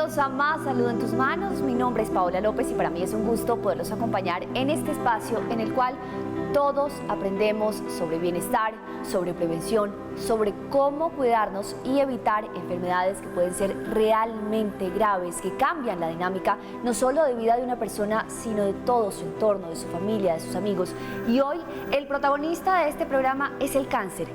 Bienvenidos a Más Salud en tus Manos. Mi nombre es Paola López y para mí es un gusto poderlos acompañar en este espacio en el cual todos aprendemos sobre bienestar, sobre prevención, sobre cómo cuidarnos y evitar enfermedades que pueden ser realmente graves, que cambian la dinámica no solo de vida de una persona, sino de todo su entorno, de su familia, de sus amigos. Y hoy el protagonista de este programa es el cáncer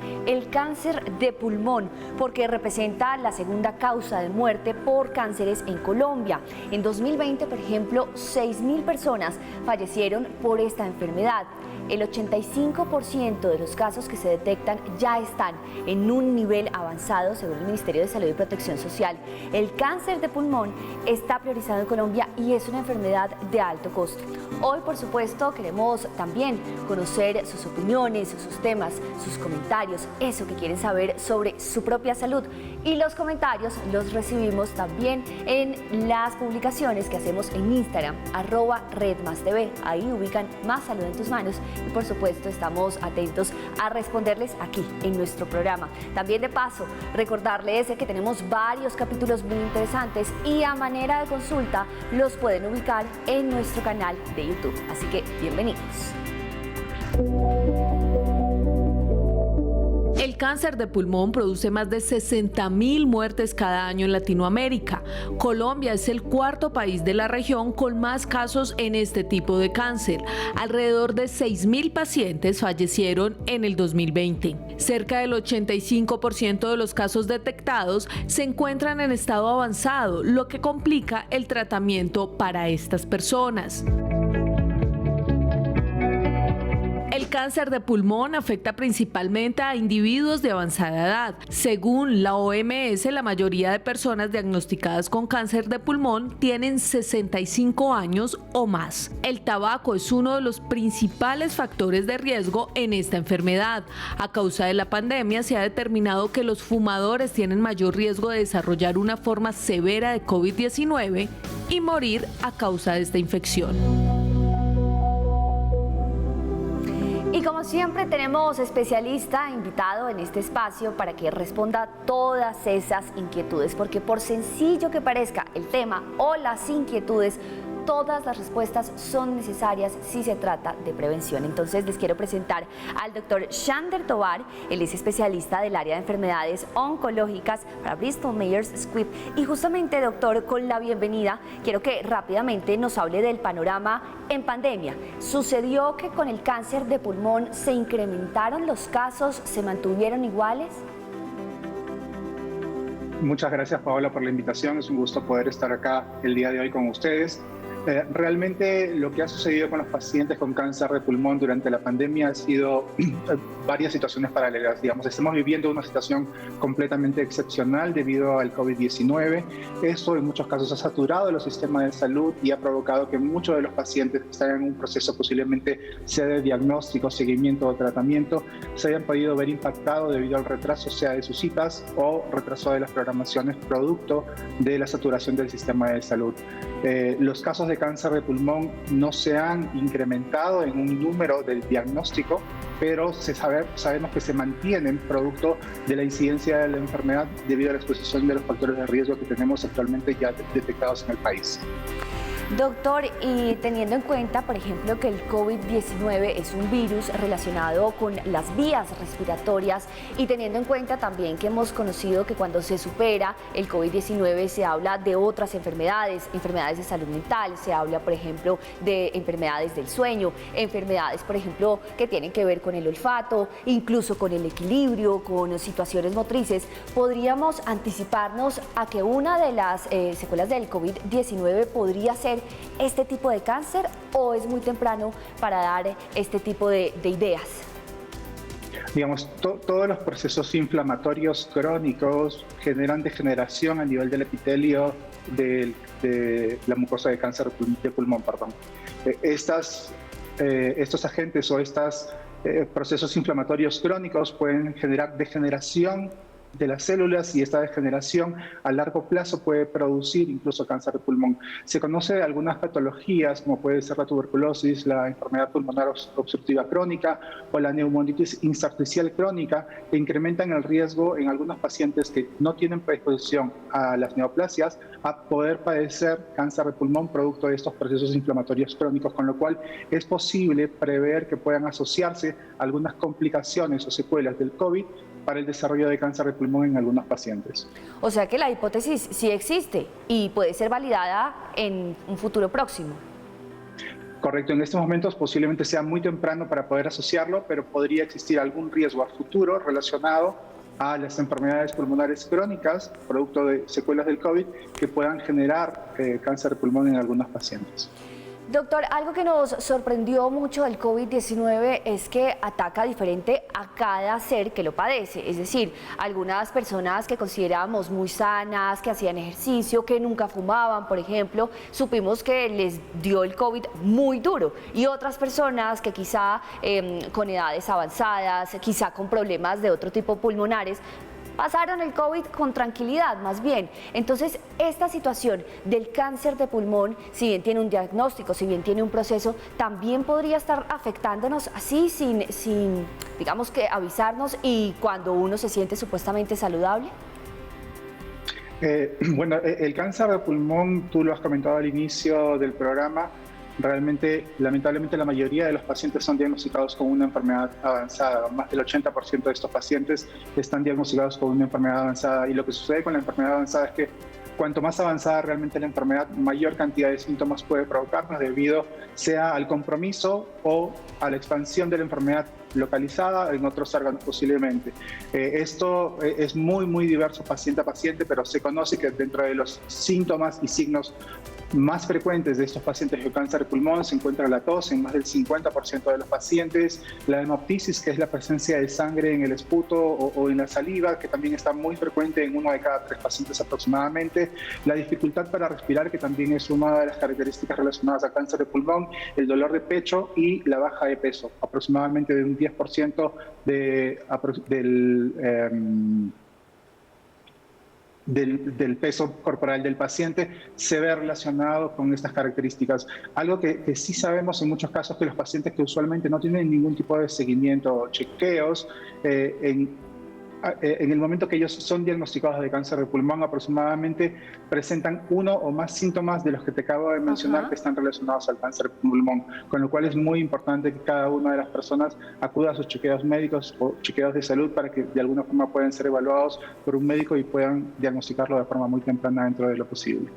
de pulmón, porque representa la segunda causa de muerte por cánceres en Colombia. En 2020, por ejemplo, 6.000 personas fallecieron por esta enfermedad. El 85% de los casos que se detectan ya están en un nivel avanzado, según el Ministerio de Salud y Protección Social. El cáncer de pulmón está priorizado en Colombia y es una enfermedad de alto costo. Hoy, por supuesto, queremos también conocer sus opiniones, sus temas, sus comentarios, eso que quieren saber sobre su propia salud. Y los comentarios los recibimos también en las publicaciones que hacemos en Instagram, @redmastv. Ahí ubican Más Salud en tus Manos. Y por supuesto estamos atentos a responderles aquí en nuestro programa. También de paso, recordarles que tenemos varios capítulos muy interesantes y a manera de consulta los pueden ubicar en nuestro canal de YouTube. Así que bienvenidos. El cáncer de pulmón produce más de 60.000 muertes cada año en Latinoamérica. Colombia es el cuarto país de la región con más casos en este tipo de cáncer. Alrededor de 6.000 pacientes fallecieron en el 2020. Cerca del 85% de los casos detectados se encuentran en estado avanzado, lo que complica el tratamiento para estas personas. El cáncer de pulmón afecta principalmente a individuos de avanzada edad. Según la OMS, la mayoría de personas diagnosticadas con cáncer de pulmón tienen 65 años o más. El tabaco es uno de los principales factores de riesgo en esta enfermedad. A causa de la pandemia, se ha determinado que los fumadores tienen mayor riesgo de desarrollar una forma severa de COVID-19 y morir a causa de esta infección. Y como siempre tenemos especialista invitado en este espacio para que responda a todas esas inquietudes, porque por sencillo que parezca el tema o las inquietudes, todas las respuestas son necesarias si se trata de prevención. Entonces les quiero presentar al doctor Shander Tovar. Él es especialista del área de enfermedades oncológicas para Bristol Myers Squibb. Y justamente, doctor, con la bienvenida, quiero que rápidamente nos hable del panorama en pandemia. ¿Sucedió que con el cáncer de pulmón se incrementaron los casos, se mantuvieron iguales? Muchas gracias, Paola, por la invitación. Es un gusto poder estar acá el día de hoy con ustedes. Realmente lo que ha sucedido con los pacientes con cáncer de pulmón durante la pandemia ha sido varias situaciones paralelas. Digamos, estamos viviendo una situación completamente excepcional debido al COVID-19. Esto en muchos casos ha saturado los sistemas de salud y ha provocado que muchos de los pacientes que están en un proceso posiblemente sea de diagnóstico, seguimiento o tratamiento, se hayan podido ver impactados debido al retraso, sea de sus citas o retraso de las programaciones producto de la saturación del sistema de salud. Los casos de cáncer de pulmón no se han incrementado en un número del diagnóstico, pero sabemos que se mantienen producto de la incidencia de la enfermedad debido a la exposición de los factores de riesgo que tenemos actualmente ya detectados en el país. Doctor, y teniendo en cuenta, por ejemplo, que el COVID-19 es un virus relacionado con las vías respiratorias y teniendo en cuenta también que hemos conocido que cuando se supera el COVID-19 se habla de otras enfermedades de salud mental, se habla, por ejemplo, de enfermedades del sueño, enfermedades, por ejemplo, que tienen que ver con el olfato, incluso con el equilibrio, con situaciones motrices. ¿Podríamos anticiparnos a que una de las secuelas del COVID-19 podría ser este tipo de cáncer o es muy temprano para dar este tipo de ideas? Digamos, todos los procesos inflamatorios crónicos generan degeneración a nivel del epitelio de la mucosa de cáncer de pulmón. Estos agentes o estos procesos inflamatorios crónicos pueden generar degeneración de las células y esta degeneración a largo plazo puede producir incluso cáncer de pulmón. Se conoce algunas patologías como puede ser la tuberculosis, la enfermedad pulmonar obstructiva crónica o la neumonitis intersticial crónica que incrementan el riesgo en algunos pacientes que no tienen predisposición a las neoplasias a poder padecer cáncer de pulmón producto de estos procesos inflamatorios crónicos, con lo cual es posible prever que puedan asociarse algunas complicaciones o secuelas del COVID para el desarrollo de cáncer de pulmón en algunos pacientes. O sea que la hipótesis sí existe y puede ser validada en un futuro próximo. Correcto, en estos momentos posiblemente sea muy temprano para poder asociarlo, pero podría existir algún riesgo a futuro relacionado a las enfermedades pulmonares crónicas, producto de secuelas del COVID, que puedan generar cáncer de pulmón en algunos pacientes. Doctor, algo que nos sorprendió mucho del COVID-19 es que ataca diferente a cada ser que lo padece. Es decir, algunas personas que considerábamos muy sanas, que hacían ejercicio, que nunca fumaban, por ejemplo, supimos que les dio el COVID muy duro. Y otras personas que quizá con edades avanzadas, quizá con problemas de otro tipo pulmonares, pasaron el COVID con tranquilidad, más bien. Entonces, esta situación del cáncer de pulmón, si bien tiene un diagnóstico, si bien tiene un proceso, también podría estar afectándonos así, sin digamos que avisarnos y cuando uno se siente supuestamente saludable. Bueno, el cáncer de pulmón, tú lo has comentado al inicio del programa, realmente, lamentablemente, la mayoría de los pacientes son diagnosticados con una enfermedad avanzada. Más del 80% de estos pacientes están diagnosticados con una enfermedad avanzada. Y lo que sucede con la enfermedad avanzada es que cuanto más avanzada realmente la enfermedad, mayor cantidad de síntomas puede provocarnos debido sea al compromiso o a la expansión de la enfermedad localizada en otros órganos posiblemente. Esto es muy diverso paciente a paciente, pero se conoce que dentro de los síntomas y signos más frecuentes de estos pacientes con cáncer de pulmón se encuentra la tos en más del 50% de los pacientes, la hemoptisis, que es la presencia de sangre en el esputo o en la saliva, que también está muy frecuente en 1 de cada 3 pacientes aproximadamente, la dificultad para respirar, que también es una de las características relacionadas al cáncer de pulmón, el dolor de pecho y la baja de peso, aproximadamente de un 10% del peso corporal del paciente se ve relacionado con estas características. Algo que sí sabemos en muchos casos que los pacientes que usualmente no tienen ningún tipo de seguimiento o chequeos, en el momento que ellos son diagnosticados de cáncer de pulmón, aproximadamente presentan 1 o más síntomas de los que te acabo de mencionar que están relacionados al cáncer de pulmón, con lo cual es muy importante que cada una de las personas acuda a sus chequeos médicos o chequeos de salud para que de alguna forma puedan ser evaluados por un médico y puedan diagnosticarlo de forma muy temprana dentro de lo posible.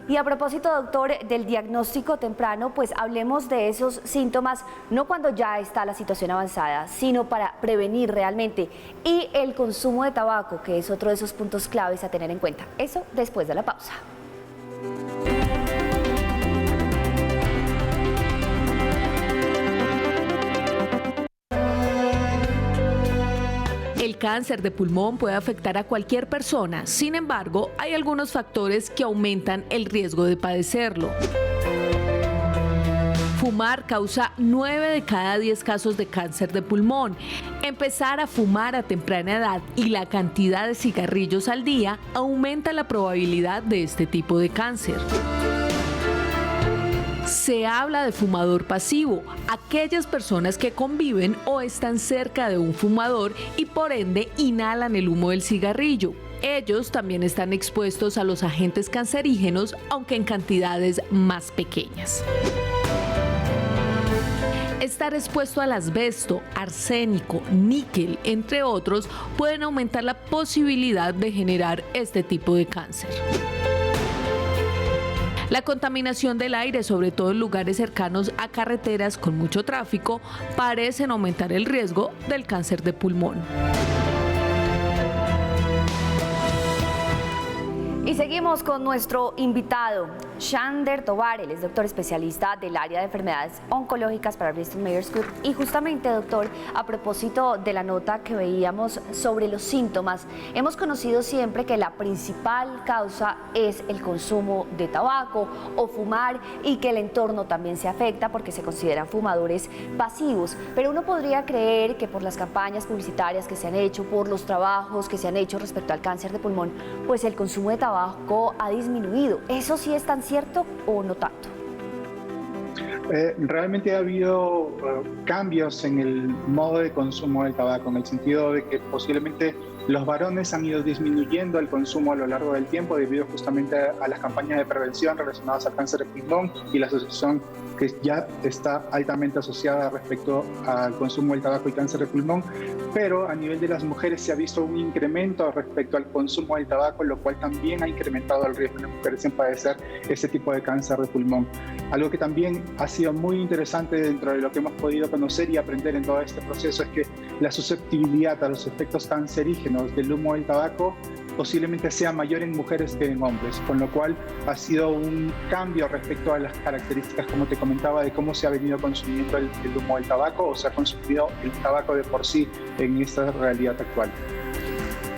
Y a propósito, doctor, del diagnóstico temprano, pues hablemos de esos síntomas, no cuando ya está la situación avanzada, sino para prevenir realmente. Y el consumo de tabaco, que es otro de esos puntos claves a tener en cuenta. Eso después de la pausa. El cáncer de pulmón puede afectar a cualquier persona, sin embargo, hay algunos factores que aumentan el riesgo de padecerlo. Fumar causa 9 de cada 10 casos de cáncer de pulmón. Empezar a fumar a temprana edad y la cantidad de cigarrillos al día aumenta la probabilidad de este tipo de cáncer. Se habla de fumador pasivo, aquellas personas que conviven o están cerca de un fumador y por ende inhalan el humo del cigarrillo. Ellos también están expuestos a los agentes cancerígenos, aunque en cantidades más pequeñas. Estar expuesto al asbesto, arsénico, níquel, entre otros, pueden aumentar la posibilidad de generar este tipo de cáncer. La contaminación del aire, sobre todo en lugares cercanos a carreteras con mucho tráfico, parecen aumentar el riesgo del cáncer de pulmón. Y seguimos con nuestro invitado. Shander Tovar. Él es doctor especialista del área de enfermedades oncológicas para Bristol Myers Squibb. Y justamente, doctor, a propósito de la nota que veíamos sobre los síntomas, hemos conocido siempre que la principal causa es el consumo de tabaco o fumar, y que el entorno también se afecta porque se consideran fumadores pasivos. Pero uno podría creer que por las campañas publicitarias que se han hecho, por los trabajos que se han hecho respecto al cáncer de pulmón, pues el consumo de tabaco ha disminuido. ¿Eso sí es tan cierto o no tanto? Realmente ha habido cambios en el modo de consumo del tabaco, en el sentido de que posiblemente los varones han ido disminuyendo el consumo a lo largo del tiempo debido justamente a las campañas de prevención relacionadas al cáncer de pulmón y la asociación que ya está altamente asociada respecto al consumo del tabaco y cáncer de pulmón, pero a nivel de las mujeres se ha visto un incremento respecto al consumo del tabaco, lo cual también ha incrementado el riesgo de las mujeres en padecer este tipo de cáncer de pulmón. Algo que también ha sido muy interesante dentro de lo que hemos podido conocer y aprender en todo este proceso es que la susceptibilidad a los efectos cancerígenos del humo del tabaco posiblemente sea mayor en mujeres que en hombres, con lo cual ha sido un cambio respecto a las características, como te comentaba, de cómo se ha venido consumiendo el humo del tabaco o se ha consumido el tabaco de por sí en esta realidad actual.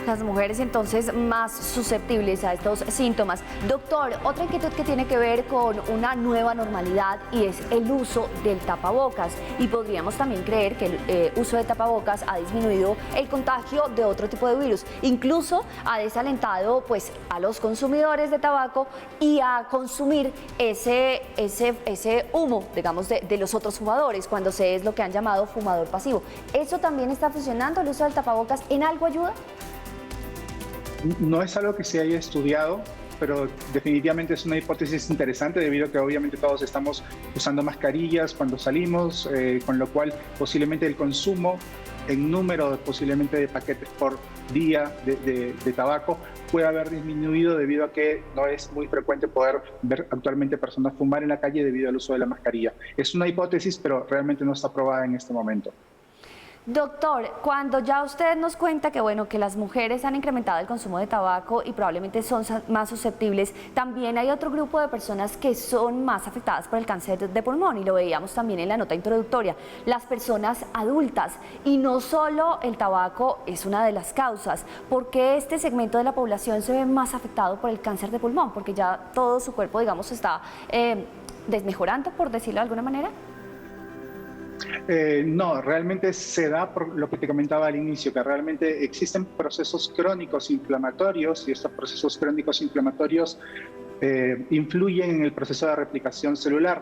Las mujeres entonces más susceptibles a estos síntomas. Doctor, otra inquietud que tiene que ver con una nueva normalidad y es el uso del tapabocas, y podríamos también creer que el uso de tapabocas ha disminuido el contagio de otro tipo de virus, incluso ha desalentado pues a los consumidores de tabaco y a consumir ese humo, digamos, de los otros fumadores, cuando se es lo que han llamado fumador pasivo. ¿Eso también está funcionando? ¿El uso del tapabocas en algo ayuda? No es algo que se haya estudiado, pero definitivamente es una hipótesis interesante debido a que obviamente todos estamos usando mascarillas cuando salimos, con lo cual posiblemente el consumo en número posiblemente de paquetes por día de tabaco puede haber disminuido debido a que no es muy frecuente poder ver actualmente personas fumar en la calle debido al uso de la mascarilla. Es una hipótesis, pero realmente no está probada en este momento. Doctor, cuando ya usted nos cuenta que, bueno, que las mujeres han incrementado el consumo de tabaco y probablemente son más susceptibles, también hay otro grupo de personas que son más afectadas por el cáncer de pulmón, y lo veíamos también en la nota introductoria, las personas adultas. Y no solo el tabaco es una de las causas. ¿Por qué este segmento de la población se ve más afectado por el cáncer de pulmón? Porque ya todo su cuerpo, digamos, está desmejorando, por decirlo de alguna manera. No, realmente se da por lo que te comentaba al inicio, que realmente existen procesos crónicos inflamatorios y estos procesos crónicos inflamatorios influyen en el proceso de replicación celular,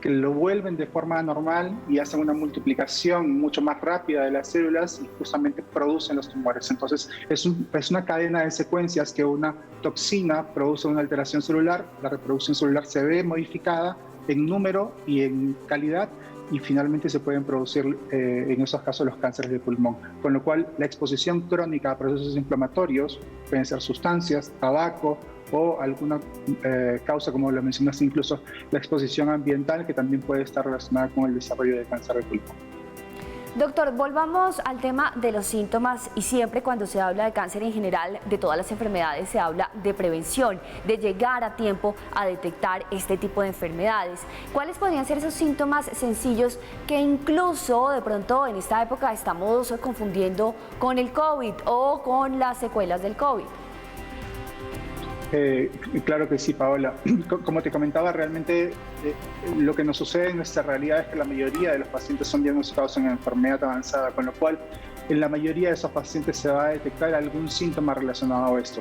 que lo vuelven de forma anormal y hacen una multiplicación mucho más rápida de las células y justamente producen los tumores. Entonces es una cadena de secuencias que una toxina produce una alteración celular, la reproducción celular se ve modificada en número y en calidad, y finalmente se pueden producir en esos casos los cánceres de pulmón. Con lo cual la exposición crónica a procesos inflamatorios, pueden ser sustancias, tabaco o alguna causa, como lo mencionaste, incluso la exposición ambiental, que también puede estar relacionada con el desarrollo de cáncer de pulmón. Doctor, volvamos al tema de los síntomas, y siempre cuando se habla de cáncer en general, de todas las enfermedades, se habla de prevención, de llegar a tiempo a detectar este tipo de enfermedades. ¿Cuáles podrían ser esos síntomas sencillos que incluso de pronto en esta época estamos confundiendo con el COVID o con las secuelas del COVID? Claro que sí, Paola. Como te comentaba, realmente lo que nos sucede en nuestra realidad es que la mayoría de los pacientes son diagnosticados en enfermedad avanzada, con lo cual en la mayoría de esos pacientes se va a detectar algún síntoma relacionado a esto.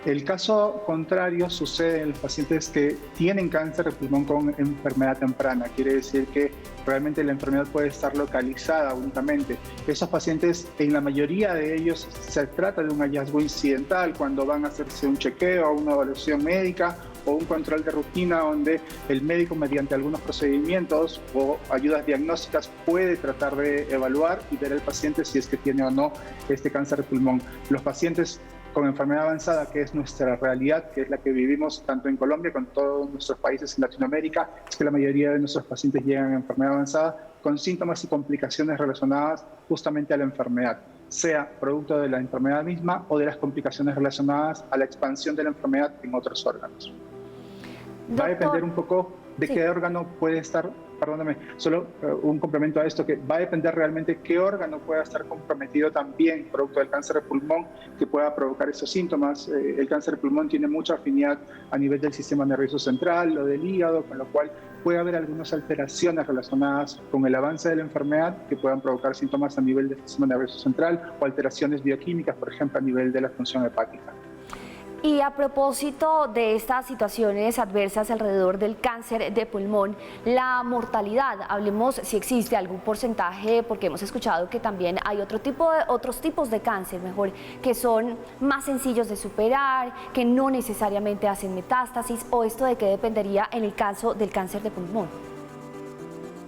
El caso contrario sucede en los pacientes que tienen cáncer de pulmón con enfermedad temprana. Quiere decir que realmente la enfermedad puede estar localizada únicamente. Esos pacientes, en la mayoría de ellos, se trata de un hallazgo incidental cuando van a hacerse un chequeo, una evaluación médica o un control de rutina, donde el médico, mediante algunos procedimientos o ayudas diagnósticas, puede tratar de evaluar y ver al paciente si es que tiene o no este cáncer de pulmón. Los pacientes con enfermedad avanzada, que es nuestra realidad, que es la que vivimos tanto en Colombia como en todos nuestros países en Latinoamérica, es que la mayoría de nuestros pacientes llegan a enfermedad avanzada con síntomas y complicaciones relacionadas justamente a la enfermedad, sea producto de la enfermedad misma o de las complicaciones relacionadas a la expansión de la enfermedad en otros órganos. Va a depender un poco de qué órgano puede estar, perdóname, solo un complemento a esto, que va a depender realmente qué órgano pueda estar comprometido también, producto del cáncer de pulmón, que pueda provocar esos síntomas. El cáncer de pulmón tiene mucha afinidad a nivel del sistema nervioso central o del hígado, con lo cual puede haber algunas alteraciones relacionadas con el avance de la enfermedad que puedan provocar síntomas a nivel del sistema nervioso central o alteraciones bioquímicas, por ejemplo, a nivel de la función hepática. Y a propósito de estas situaciones adversas alrededor del cáncer de pulmón, la mortalidad, hablemos si existe algún porcentaje, porque hemos escuchado que también hay otros tipos de cáncer, que son más sencillos de superar, que no necesariamente hacen metástasis, o esto de qué dependería en el caso del cáncer de pulmón.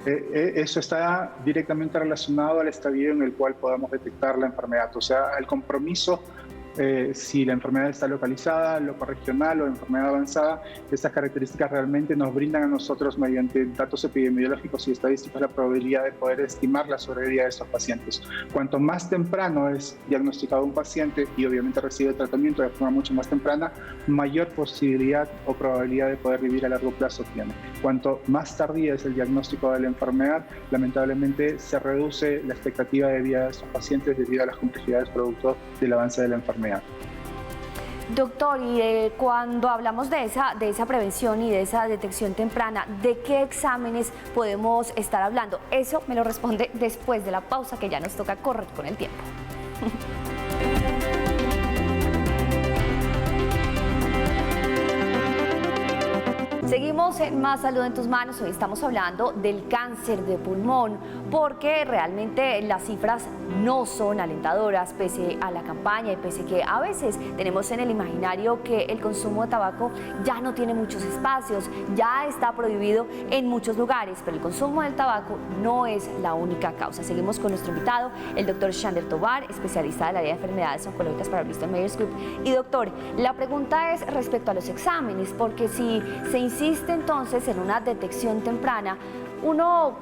Eso está directamente relacionado al estadio en el cual podamos detectar la enfermedad, o sea, el compromiso. Si la enfermedad está localizada, locorregional o enfermedad avanzada, estas características realmente nos brindan a nosotros mediante datos epidemiológicos y estadísticos la probabilidad de poder estimar la sobrevida de estos pacientes. Cuanto más temprano es diagnosticado un paciente y obviamente recibe el tratamiento de forma mucho más temprana, mayor posibilidad o probabilidad de poder vivir a largo plazo tiene. Cuanto más tardía es el diagnóstico de la enfermedad, lamentablemente se reduce la expectativa de vida de estos pacientes debido a las complejidades producto del avance de la enfermedad. Doctor, y cuando hablamos de esa prevención y de esa detección temprana, ¿de qué exámenes podemos estar hablando? Eso me lo responde después de la pausa, que ya nos toca correr con el tiempo. Seguimos en Más Salud en tus Manos. Hoy estamos hablando del cáncer de pulmón, porque realmente las cifras no son alentadoras, pese a la campaña y pese que a veces tenemos en el imaginario que el consumo de tabaco ya no tiene muchos espacios, ya está prohibido en muchos lugares, pero el consumo del tabaco no es la única causa. Seguimos con nuestro invitado, el doctor Shander Tovar, especialista del área de enfermedades oncológicas para Bristol Myers Squibb. Y doctor, la pregunta es respecto a los exámenes, porque si se insiste entonces en una detección temprana, uno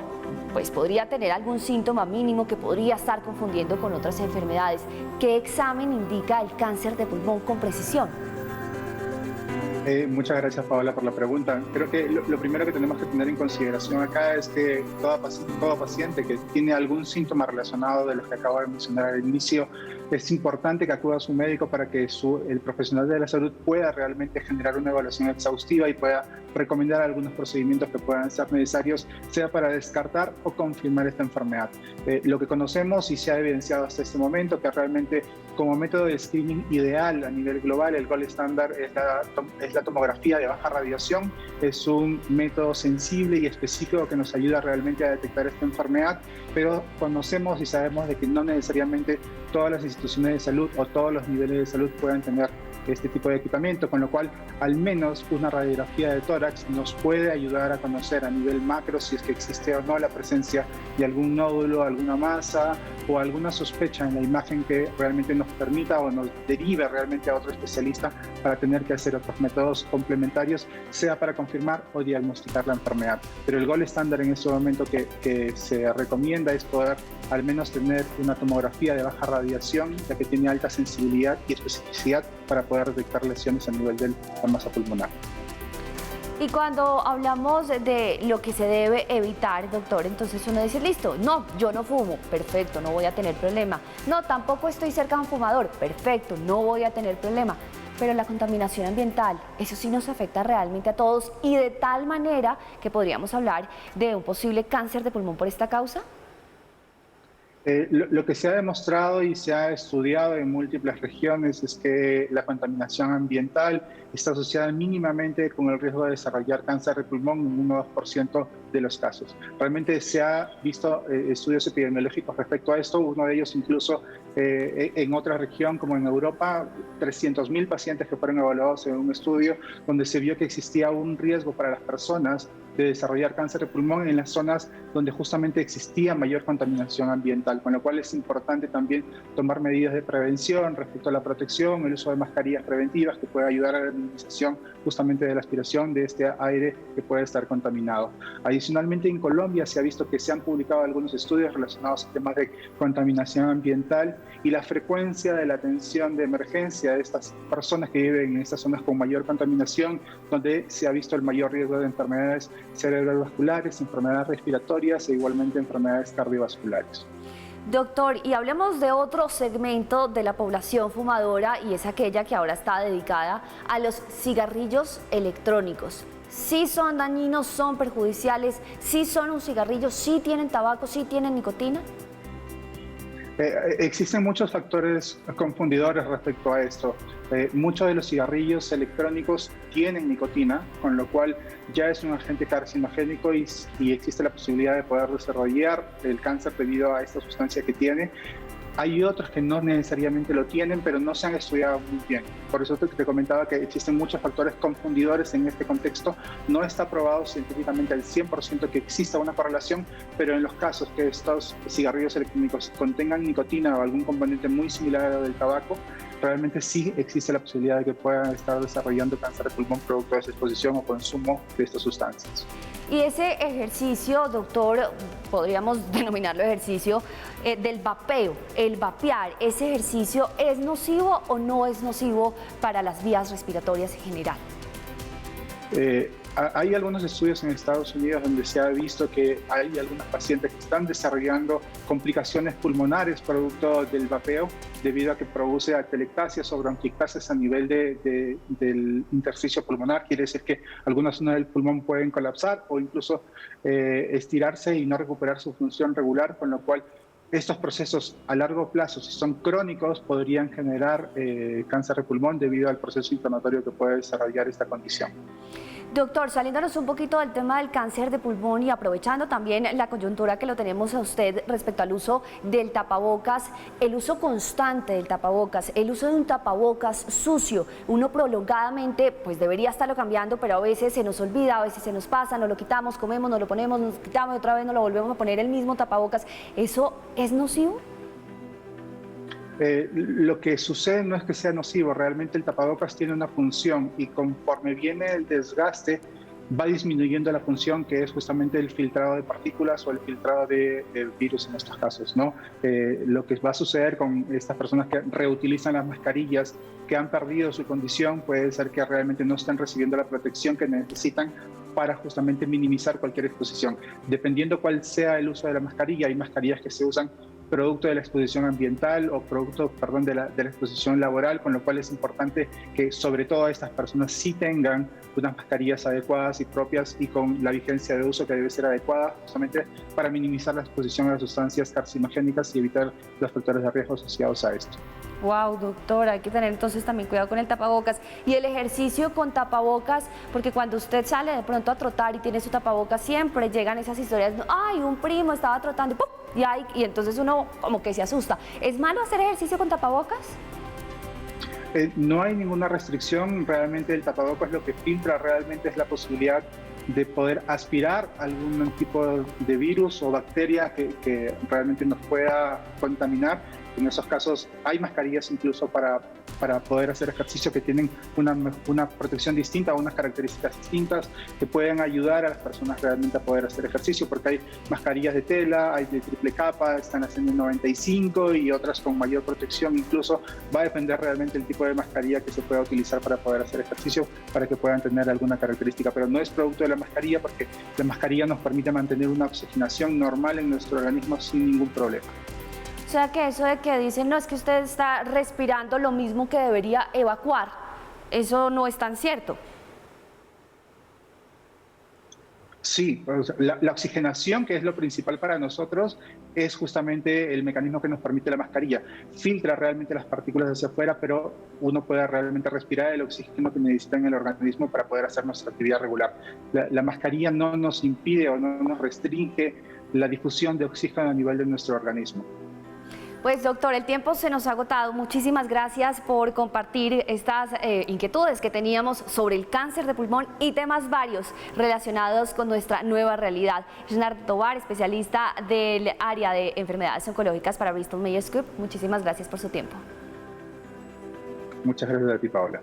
pues podría tener algún síntoma mínimo que podría estar confundiendo con otras enfermedades. ¿Qué examen indica el cáncer de pulmón con precisión? Muchas gracias, Paola, por la pregunta. Creo que lo primero que tenemos que tener en consideración acá es que todo paciente que tiene algún síntoma relacionado de los que acabo de mencionar al inicio, es importante que acuda a su médico para que el profesional de la salud pueda realmente generar una evaluación exhaustiva y pueda recomendar algunos procedimientos que puedan ser necesarios, sea para descartar o confirmar esta enfermedad. Lo que conocemos y se ha evidenciado hasta este momento, que realmente como método de screening ideal a nivel global, el gold estándar es la tomografía de baja radiación. Es un método sensible y específico que nos ayuda realmente a detectar esta enfermedad, pero conocemos y sabemos de que no necesariamente todas las instituciones de salud o todos los niveles de salud pueden tener este tipo de equipamiento, con lo cual al menos una radiografía de tórax nos puede ayudar a conocer a nivel macro si es que existe o no la presencia de algún nódulo, alguna masa o alguna sospecha en la imagen que realmente nos permita o nos derive realmente a otro especialista para tener que hacer otros métodos complementarios, sea para confirmar o diagnosticar la enfermedad. Pero el gold estándar en este momento que se recomienda es poder al menos tener una tomografía de baja radiación, ya que tiene alta sensibilidad y especificidad para poder detectar lesiones a nivel de la masa pulmonar. Y cuando hablamos de lo que se debe evitar, doctor, entonces uno dice, listo, no, yo no fumo, perfecto, no voy a tener problema. No, tampoco estoy cerca de un fumador, perfecto, no voy a tener problema. Pero la contaminación ambiental, eso sí nos afecta realmente a todos y de tal manera que podríamos hablar de un posible cáncer de pulmón por esta causa. Lo que se ha demostrado y se ha estudiado en múltiples regiones es que la contaminación ambiental está asociada mínimamente con el riesgo de desarrollar cáncer de pulmón en un 1-2% de los casos. Realmente se ha visto estudios epidemiológicos respecto a esto, uno de ellos incluso en otra región como en Europa, 300.000 pacientes que fueron evaluados en un estudio donde se vio que existía un riesgo para las personas de desarrollar cáncer de pulmón en las zonas donde justamente existía mayor contaminación ambiental, con lo cual es importante también tomar medidas de prevención respecto a la protección, el uso de mascarillas preventivas que puede ayudar a la minimización justamente de la aspiración de este aire que puede estar contaminado. Adicionalmente, en Colombia se ha visto que se han publicado algunos estudios relacionados a temas de contaminación ambiental y la frecuencia de la atención de emergencia de estas personas que viven en estas zonas con mayor contaminación, donde se ha visto el mayor riesgo de enfermedades cerebrovasculares, enfermedades respiratorias e igualmente enfermedades cardiovasculares. Doctor, y hablemos de otro segmento de la población fumadora y es aquella que ahora está dedicada a los cigarrillos electrónicos. ¿Sí son dañinos, son perjudiciales? ¿Sí son un cigarrillo? ¿Sí tienen tabaco? ¿Sí tienen nicotina? Existen muchos factores confundidores respecto a esto. Muchos de los cigarrillos electrónicos tienen nicotina, con lo cual ya es un agente carcinogénico y existe la posibilidad de poder desarrollar el cáncer debido a esta sustancia que tiene. Hay otros que no necesariamente lo tienen, pero no se han estudiado muy bien. Por eso te comentaba que existen muchos factores confundidores en este contexto. No está probado científicamente al 100% que exista una correlación, pero en los casos que estos cigarrillos electrónicos contengan nicotina o algún componente muy similar al del tabaco, realmente sí existe la posibilidad de que puedan estar desarrollando cáncer de pulmón producto de esa exposición o consumo de estas sustancias. Y ese ejercicio, doctor, podríamos denominarlo ejercicio del vapeo, el vapear, ¿ese ejercicio es nocivo o no es nocivo para las vías respiratorias en general? Hay algunos estudios en Estados Unidos donde se ha visto que hay algunos pacientes que están desarrollando complicaciones pulmonares producto del vapeo debido a que produce atelectasias o bronquiectasias a nivel del intersticio pulmonar. Quiere decir que algunas zonas del pulmón pueden colapsar o incluso estirarse y no recuperar su función regular, con lo cual estos procesos a largo plazo, si son crónicos, podrían generar cáncer de pulmón debido al proceso inflamatorio que puede desarrollar esta condición. Doctor, saliéndonos un poquito del tema del cáncer de pulmón y aprovechando también la coyuntura que lo tenemos a usted respecto al uso del tapabocas, el uso constante del tapabocas, el uso de un tapabocas sucio, uno prolongadamente pues debería estarlo cambiando, pero a veces se nos olvida, a veces se nos pasa, nos lo quitamos, comemos, nos lo ponemos, nos quitamos y otra vez nos lo volvemos a poner el mismo tapabocas. ¿Eso es nocivo? Lo que sucede no es que sea nocivo, realmente el tapabocas tiene una función y conforme viene el desgaste va disminuyendo la función que es justamente el filtrado de partículas o el filtrado de virus en estos casos, ¿no? Lo que va a suceder con estas personas que reutilizan las mascarillas, que han perdido su condición, puede ser que realmente no estén recibiendo la protección que necesitan para justamente minimizar cualquier exposición. Dependiendo cuál sea el uso de la mascarilla, hay mascarillas que se usan producto de la exposición ambiental o producto, perdón, de la exposición laboral, con lo cual es importante que sobre todo estas personas sí tengan unas mascarillas adecuadas y propias y con la vigencia de uso que debe ser adecuada justamente para minimizar la exposición a las sustancias carcinogénicas y evitar los factores de riesgo asociados a esto. Wow, doctora, hay que tener entonces también cuidado con el tapabocas y el ejercicio con tapabocas, porque cuando usted sale de pronto a trotar y tiene su tapabocas, siempre llegan esas historias, ay, un primo estaba trotando y entonces uno como que se asusta. ¿Es malo hacer ejercicio con tapabocas? No hay ninguna restricción, realmente el tapabocas lo que filtra realmente es la posibilidad de poder aspirar algún tipo de virus o bacteria que realmente nos pueda contaminar. En esos casos hay mascarillas incluso para poder hacer ejercicio que tienen una protección distinta o unas características distintas que pueden ayudar a las personas realmente a poder hacer ejercicio, porque hay mascarillas de tela, hay de triple capa, están haciendo 95 y otras con mayor protección. Incluso va a depender realmente el tipo de mascarilla que se pueda utilizar para poder hacer ejercicio, para que puedan tener alguna característica, pero no es producto de la mascarilla, porque la mascarilla nos permite mantener una oxigenación normal en nuestro organismo sin ningún problema. O sea que eso de que dicen, no, es que usted está respirando lo mismo que debería evacuar, eso no es tan cierto. Sí, la oxigenación, que es lo principal para nosotros, es justamente el mecanismo que nos permite la mascarilla. Filtra realmente las partículas hacia afuera, pero uno puede realmente respirar el oxígeno que necesita en el organismo para poder hacer nuestra actividad regular. La mascarilla no nos impide o no nos restringe la difusión de oxígeno a nivel de nuestro organismo. Pues doctor, el tiempo se nos ha agotado. Muchísimas gracias por compartir estas inquietudes que teníamos sobre el cáncer de pulmón y temas varios relacionados con nuestra nueva realidad. Leonardo Tovar, especialista del área de enfermedades oncológicas para Bristol Myers Squibb. Muchísimas gracias por su tiempo. Muchas gracias a ti, Paola.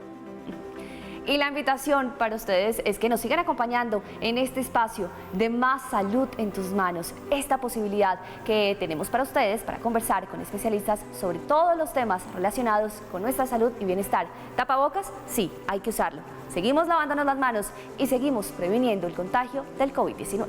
Y la invitación para ustedes es que nos sigan acompañando en este espacio de Más Salud en tus Manos, esta posibilidad que tenemos para ustedes para conversar con especialistas sobre todos los temas relacionados con nuestra salud y bienestar. ¿Tapabocas? Sí, hay que usarlo. Seguimos lavándonos las manos y seguimos previniendo el contagio del COVID-19.